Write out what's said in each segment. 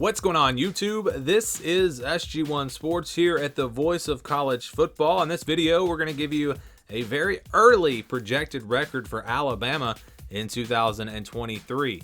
What's going on, YouTube? This is SG1 Sports here at the Voice of College Football. In this video, we're going to give you a very early projected record for Alabama in 2023.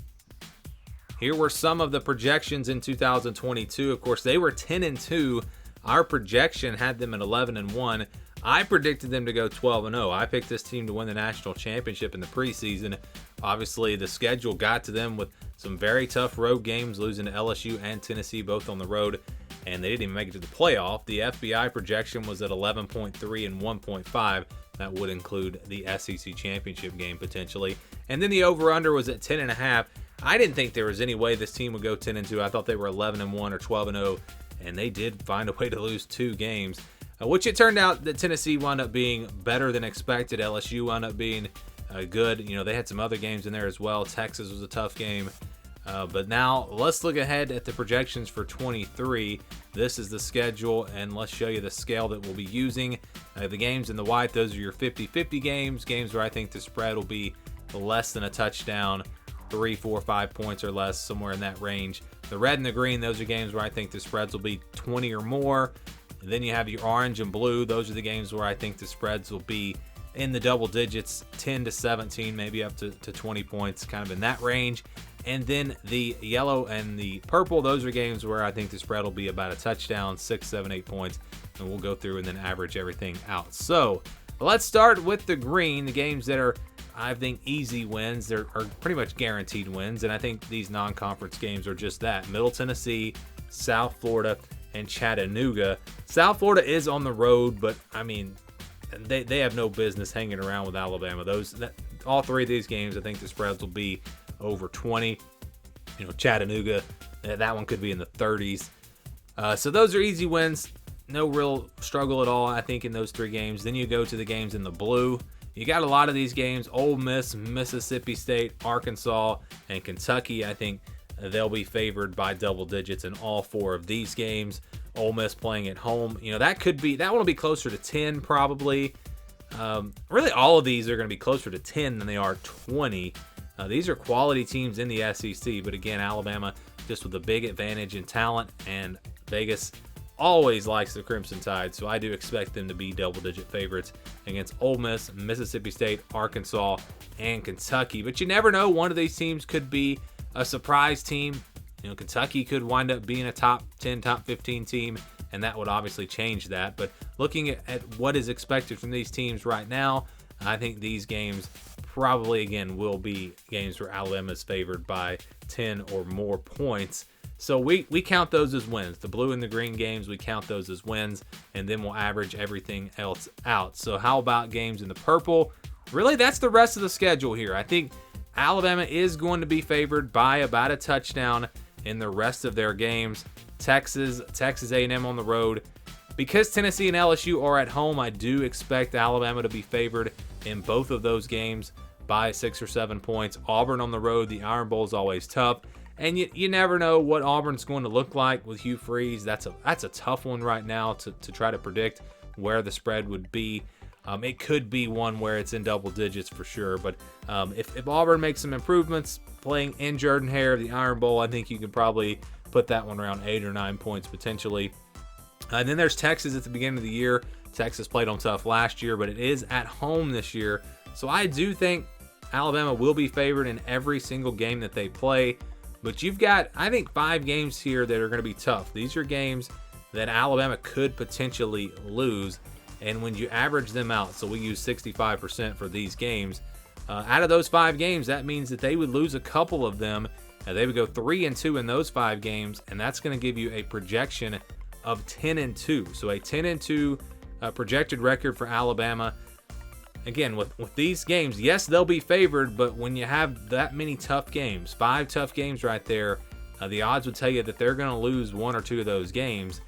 Here were some of the projections in 2022. Of course, they were 10-2. Our projection had them at 11-1. I predicted them to go 12-0. I picked this team to win the national championship in the preseason. Obviously, the schedule got to them with some very tough road games, losing to LSU and Tennessee both on the road, and they didn't even make it to the playoff. The FBI projection was at 11.3 and 1.5. That would include the SEC championship game potentially. And then the over-under was at 10.5. I didn't think there was any way this team would go 10-2. I thought they were 11-1 or 12-0, and they did find a way to lose two games. Which it turned out that Tennessee wound up being better than expected. LSU wound up being good. You know, they had some other games in there as well. Texas was a tough game. But now let's look ahead at the projections for 23. This is the schedule, and let's show you the scale that we'll be using. The games in the white, those are your 50-50 games where I think the spread will be less than a touchdown, 3, 4, 5 points or less, somewhere in that range. The red and the green, those are games where I think the spreads will be 20 or more. And then you have your orange and blue. Those are the games where I think the spreads will be in the double digits, 10-17, maybe up to 20 points, kind of in that range. And then the yellow and the purple, those are games where I think the spread will be about a touchdown, 6, 7, 8 points. And we'll go through and then average everything out. So let's start with the green, the games that are, I think, easy wins. They're pretty much guaranteed wins. And I think these non-conference games are just that. Middle Tennessee, South Florida, and Chattanooga. South Florida is on the road, but I mean, they have no business hanging around with Alabama. All three of these games, I think the spreads will be over 20. You know, Chattanooga, that one could be in the 30s. So those are easy wins. No real struggle at all, I think, in those three games. Then you go to the games in the blue. You got a lot of these games: Ole Miss, Mississippi State, Arkansas, and Kentucky. I think they'll be favored by double digits in all four of these games. Ole Miss playing at home, you know, that one will be closer to 10 probably. Really, all of these are going to be closer to 10 than they are 20. These are quality teams in the SEC, but again, Alabama just with a big advantage in talent, and Vegas always likes the Crimson Tide, so I do expect them to be double-digit favorites against Ole Miss, Mississippi State, Arkansas, and Kentucky. But you never know, one of these teams could be a surprise team. You know, Kentucky could wind up being a top 10, top 15 team, and that would obviously change that. But looking at what is expected from these teams right now, I think these games probably, again, will be games where Alabama is favored by 10 or more points. So we count those as wins. The blue and the green games, we count those as wins, and then we'll average everything else out. So how about games in the purple? Really, that's the rest of the schedule here. I think Alabama is going to be favored by about a touchdown in the rest of their games. Texas A&M on the road. Because Tennessee and LSU are at home, I do expect Alabama to be favored in both of those games by 6 or 7 points. Auburn on the road, the Iron Bowl is always tough. And you never know what Auburn's going to look like with Hugh Freeze. That's a tough one right now to try to predict where the spread would be. It could be one where it's in double digits for sure. But if Auburn makes some improvements, playing in Jordan-Hare, the Iron Bowl, I think you can probably put that one around 8 or 9 points potentially. And then there's Texas at the beginning of the year. Texas played on tough last year, but it is at home this year. So I do think Alabama will be favored in every single game that they play. But you've got, I think, 5 games here that are going to be tough. These are games that Alabama could potentially lose. And when you average them out, so we use 65% for these games, out of those 5 games, that means that they would lose a couple of them. They would go 3-2 in those 5 games, and that's going to give you a projection of 10-2. So a 10-2 projected record for Alabama. Again, with these games, yes, they'll be favored, but when you have that many tough games, 5 tough games right there, the odds would tell you that they're going to lose 1 or 2 of those games.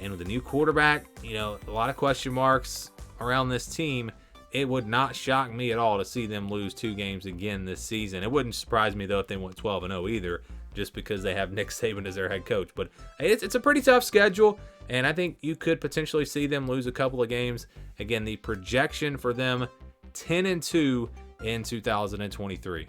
And with a new quarterback, you know, a lot of question marks around this team, it would not shock me at all to see them lose 2 games again this season. It wouldn't surprise me, though, if they went 12-0 either, just because they have Nick Saban as their head coach. But it's a pretty tough schedule, and I think you could potentially see them lose a couple of games. Again, the projection for them, 10-2 in 2023.